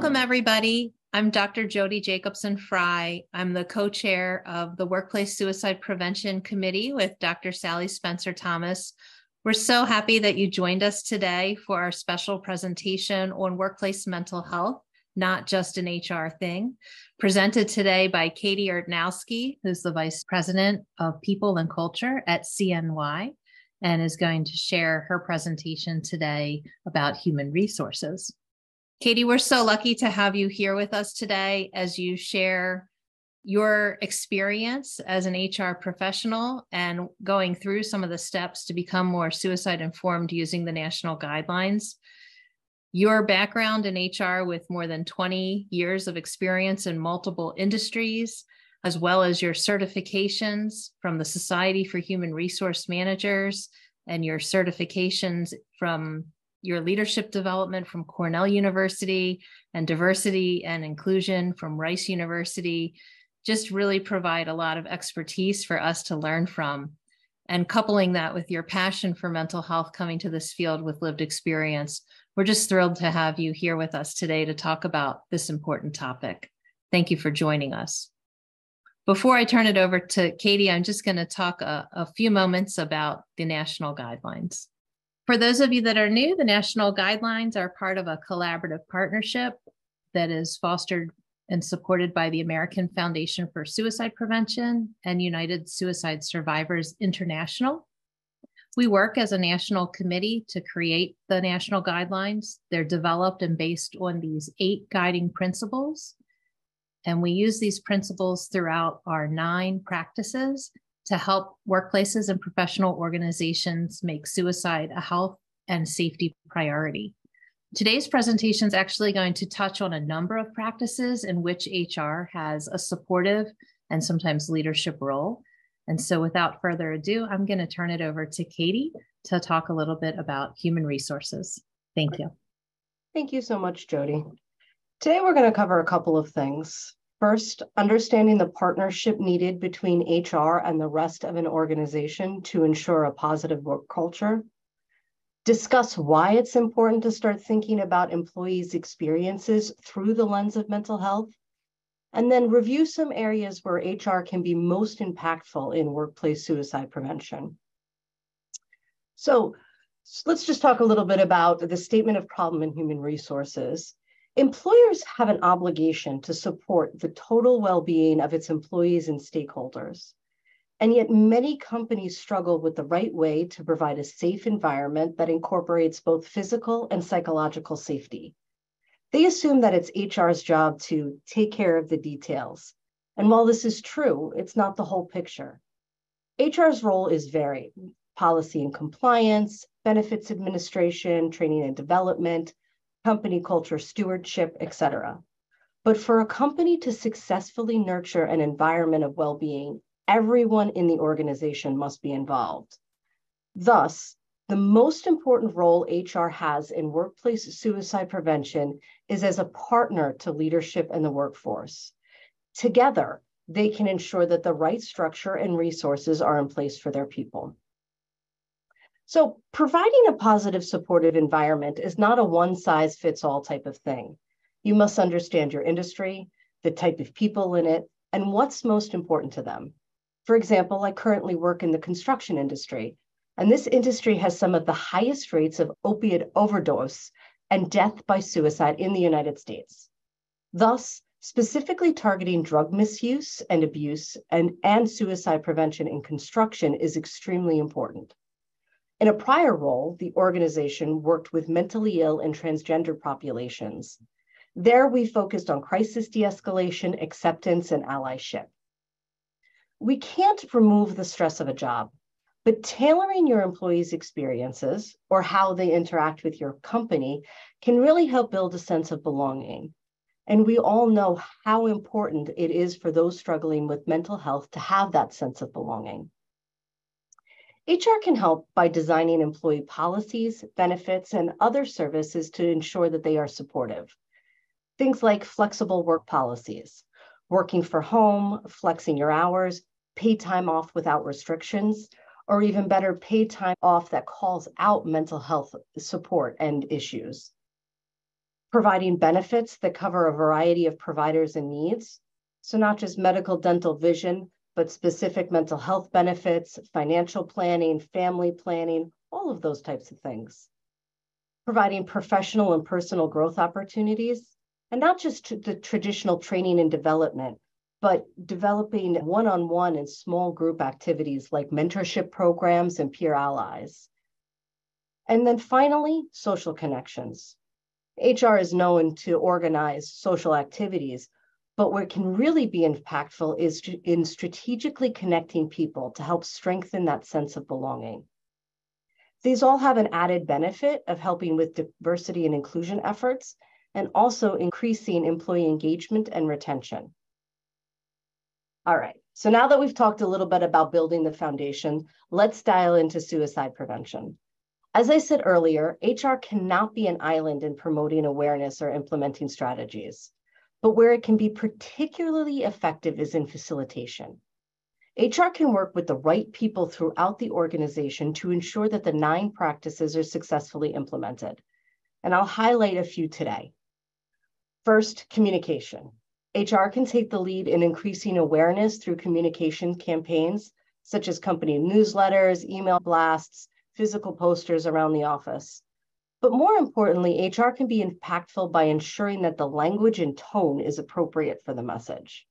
Welcome, everybody. I'm Dr. Jody Jacobson-Fry. I'm the co-chair of the Workplace Suicide Prevention Committee with Dr. Sally Spencer-Thomas. We're so happy that you joined us today for our special presentation on workplace mental health, not just an HR thing, presented today by Katie Urtnowski, who's the Vice President of People and Culture at CNY, and is going to share her presentation today about human resources. Katie, we're so lucky to have you here with us today as you share your experience as an HR professional and going through some of the steps to become more suicide informed using the national guidelines. Your background in HR with more than 20 years of experience in multiple industries, as well as your certifications from the Society for Human Resource Managers and your certifications from your leadership development from Cornell University and diversity and inclusion from Rice University, just really provide a lot of expertise for us to learn from. And coupling that with your passion for mental health coming to this field with lived experience, we're just thrilled to have you here with us today to talk about this important topic. Thank you for joining us. Before I turn it over to Katie, I'm just going to talk a few moments about the national guidelines. For those of you that are new, the national guidelines are part of a collaborative partnership that is fostered and supported by the American Foundation for Suicide Prevention and United Suicide Survivors International. We work as a national committee to create the national guidelines. They're developed and based on these 8 guiding principles. And we use these principles throughout our 9 practices to help workplaces and professional organizations make suicide a health and safety priority. Today's presentation is actually going to touch on a number of practices in which HR has a supportive and sometimes leadership role. And so without further ado, I'm going to turn it over to Katie to talk a little bit about human resources. Thank you. Thank you so much, Jody. Today, we're going to cover a couple of things. First, understanding the partnership needed between HR and the rest of an organization to ensure a positive work culture. Discuss why it's important to start thinking about employees' experiences through the lens of mental health. And then review some areas where HR can be most impactful in workplace suicide prevention. So let's just talk a little bit about the statement of problem in human resources. Employers have an obligation to support the total well-being of its employees and stakeholders. And yet many companies struggle with the right way to provide a safe environment that incorporates both physical and psychological safety. They assume that it's HR's job to take care of the details. And while this is true, it's not the whole picture. HR's role is varied: policy and compliance, benefits administration, training and development, company culture stewardship, etc. But for a company to successfully nurture an environment of well-being, everyone in the organization must be involved. Thus, the most important role HR has in workplace suicide prevention is as a partner to leadership and the workforce. Together, they can ensure that the right structure and resources are in place for their people. So providing a positive, supportive environment is not a one-size-fits-all type of thing. You must understand your industry, the type of people in it, and what's most important to them. For example, I currently work in the construction industry, and this industry has some of the highest rates of opiate overdose and death by suicide in the United States. Thus, specifically targeting drug misuse and abuse and suicide prevention in construction is extremely important. In a prior role, the organization worked with mentally ill and transgender populations. There, we focused on crisis de-escalation, acceptance, and allyship. We can't remove the stress of a job, but tailoring your employees' experiences or how they interact with your company can really help build a sense of belonging. And we all know how important it is for those struggling with mental health to have that sense of belonging. HR can help by designing employee policies, benefits, and other services to ensure that they are supportive. Things like flexible work policies, working from home, flexing your hours, paid time off without restrictions, or even better, paid time off that calls out mental health support and issues. providing benefits that cover a variety of providers and needs. So not just medical, dental, vision, but specific mental health benefits, financial planning, family planning, all of those types of things. Providing professional and personal growth opportunities, and not just the traditional training and development, but developing one-on-one and small group activities like mentorship programs and peer allies. And then finally, social connections. HR is known to organize social activities, but where it can really be impactful is in strategically connecting people to help strengthen that sense of belonging. These all have an added benefit of helping with diversity and inclusion efforts, and also increasing employee engagement and retention. All right, so now that we've talked a little bit about building the foundation, let's dial into suicide prevention. As I said earlier, HR cannot be an island in promoting awareness or implementing strategies, but where it can be particularly effective is in facilitation. HR can work with the right people throughout the organization to ensure that the 9 practices are successfully implemented. And I'll highlight a few today. First, communication. HR can take the lead in increasing awareness through communication campaigns, such as company newsletters, email blasts, physical posters around the office. But more importantly, HR can be impactful by ensuring that the language and tone is appropriate for the message.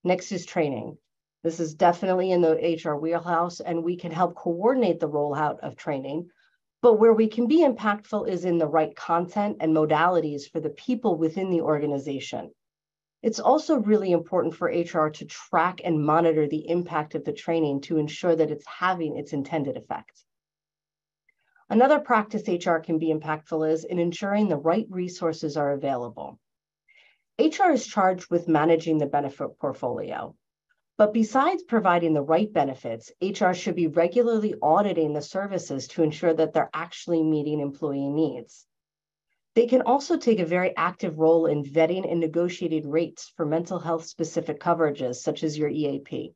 Next is training. This is definitely in the HR wheelhouse, and we can help coordinate the rollout of training. But where we can be impactful is in the right content and modalities for the people within the organization. It's also really important for HR to track and monitor the impact of the training to ensure that it's having its intended effect. Another practice HR can be impactful is in ensuring the right resources are available. HR is charged with managing the benefit portfolio. But besides providing the right benefits, HR should be regularly auditing the services to ensure that they're actually meeting employee needs. They can also take a very active role in vetting and negotiating rates for mental health specific coverages, such as your EAP.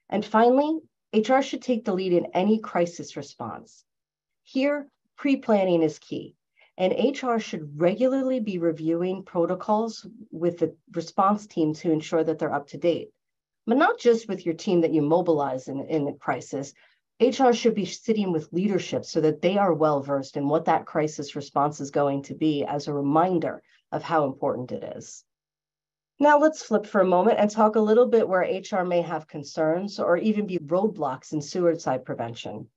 And finally, HR should take the lead in any crisis response. Here, pre-planning is key, and HR should regularly be reviewing protocols with the response team to ensure that they're up to date. But not just with your team that you mobilize in a crisis. HR should be sitting with leadership so that they are well-versed in what that crisis response is going to be as a reminder of how important it is. Now let's flip for a moment and talk a little bit where HR may have concerns or even be roadblocks in suicide prevention.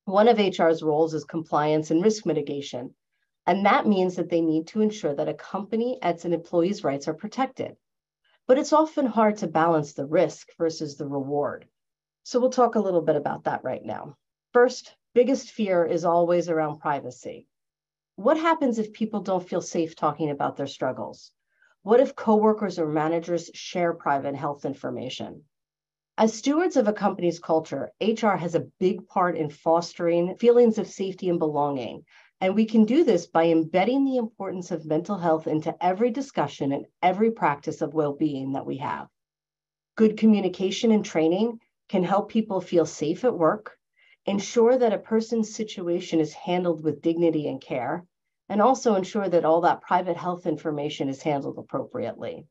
One of HR's roles is compliance and risk mitigation, and that means that they need to ensure that a company and its employees' rights are protected. But it's often hard to balance the risk versus the reward. So we'll talk a little bit about that right now. First, biggest fear is always around privacy. What happens if people don't feel safe talking about their struggles? What if coworkers or managers share private health information? As stewards of a company's culture, HR has a big part in fostering feelings of safety and belonging. And we can do this by embedding the importance of mental health into every discussion and every practice of well-being that we have. Good communication and training can help people feel safe at work, ensure that a person's situation is handled with dignity and care, and also ensure that all that private health information is handled appropriately.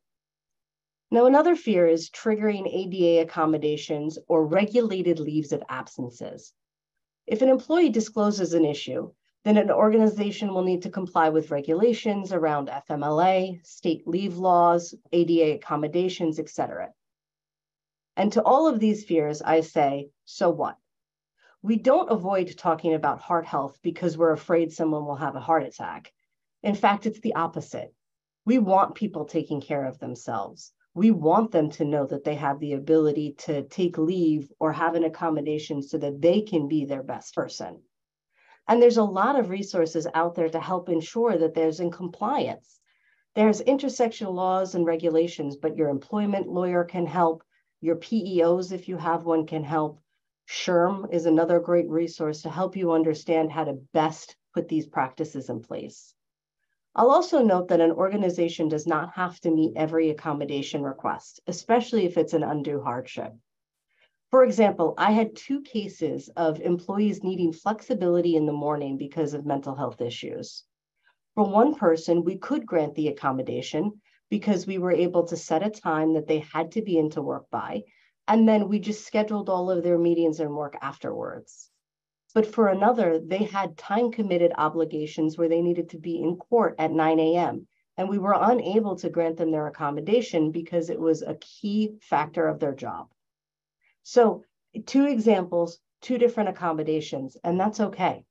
Now, another fear is triggering ADA accommodations or regulated leaves of absences. If an employee discloses an issue, then an organization will need to comply with regulations around FMLA, state leave laws, ADA accommodations, etc. And to all of these fears, I say, so what? We don't avoid talking about heart health because we're afraid someone will have a heart attack. In fact, it's the opposite. We want people taking care of themselves. We want them to know that they have the ability to take leave or have an accommodation so that they can be their best person. And there's a lot of resources out there to help ensure that there's in compliance. There's intersectional laws and regulations, but your employment lawyer can help. Your PEOs, if you have one, can help. SHRM is another great resource to help you understand how to best put these practices in place. I'll also note that an organization does not have to meet every accommodation request, especially if it's an undue hardship. For example, I had 2 cases of employees needing flexibility in the morning because of mental health issues. For one person, we could grant the accommodation because we were able to set a time that they had to be into work by, and then we just scheduled all of their meetings and work afterwards. But for another, they had time-committed obligations where they needed to be in court at 9 a.m., and we were unable to grant them their accommodation because it was a key factor of their job. So 2 examples, 2 different accommodations, and that's okay.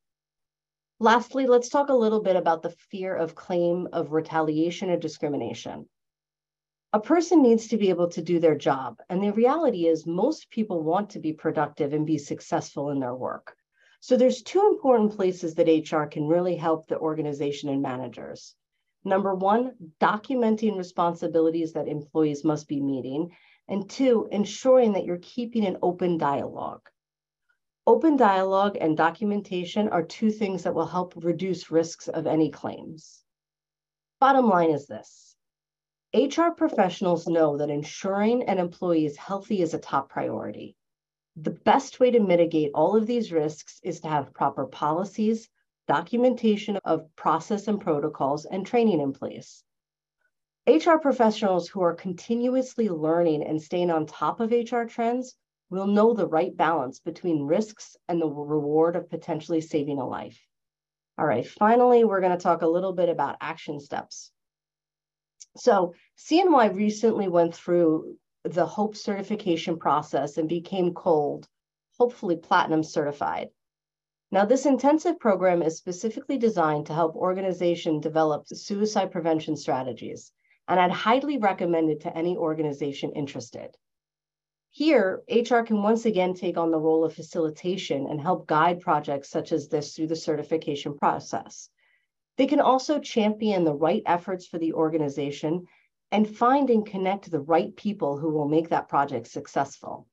Lastly, let's talk a little bit about the fear of claim of retaliation or discrimination. A person needs to be able to do their job, and the reality is most people want to be productive and be successful in their work. So there's 2 important places that HR can really help the organization and managers. Number 1, documenting responsibilities that employees must be meeting, and 2, ensuring that you're keeping an open dialogue. Open dialogue and documentation are 2 things that will help reduce risks of any claims. Bottom line is this: HR professionals know that ensuring an employee is healthy is a top priority. The best way to mitigate all of these risks is to have proper policies, documentation of process and protocols, and training in place. HR professionals who are continuously learning and staying on top of HR trends will know the right balance between risks and the reward of potentially saving a life. All right, finally, we're going to talk a little bit about action steps. So CNY recently went through the HOPE certification process and became COLD, hopefully platinum certified. Now, this intensive program is specifically designed to help organizations develop suicide prevention strategies, and I'd highly recommend it to any organization interested. Here, HR can once again take on the role of facilitation and help guide projects such as this through the certification process. They can also champion the right efforts for the organization and find and connect the right people who will make that project successful.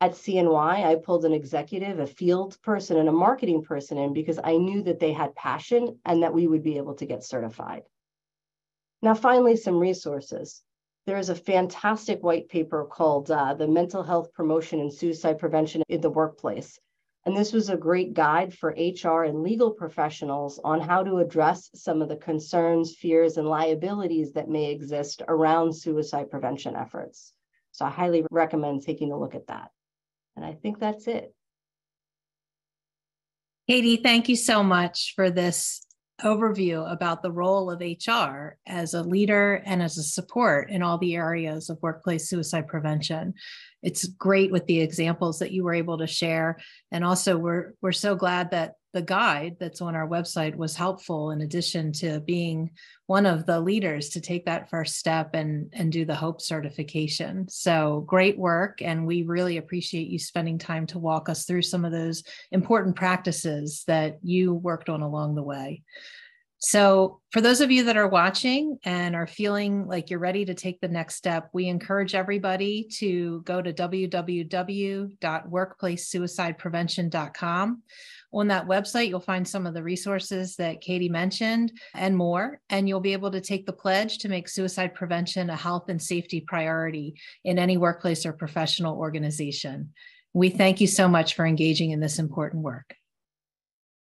At CNY, I pulled an executive, a field person, and a marketing person in because I knew that they had passion and that we would be able to get certified. Now, finally, some resources. There is a fantastic white paper called The Mental Health Promotion and Suicide Prevention in the Workplace. And this was a great guide for HR and legal professionals on how to address some of the concerns, fears, and liabilities that may exist around suicide prevention efforts. So I highly recommend taking a look at that. And I think that's it. Katie, thank you so much for this overview about the role of HR as a leader and as a support in all the areas of workplace suicide prevention. It's great with the examples that you were able to share. And also we're so glad that the guide that's on our website was helpful in addition to being one of the leaders to take that first step and do the HOPE certification. So great work. And we really appreciate you spending time to walk us through some of those important practices that you worked on along the way. So for those of you that are watching and are feeling like you're ready to take the next step, we encourage everybody to go to www.workplacesuicideprevention.com. On that website, you'll find some of the resources that Katie mentioned and more, and you'll be able to take the pledge to make suicide prevention a health and safety priority in any workplace or professional organization. We thank you so much for engaging in this important work.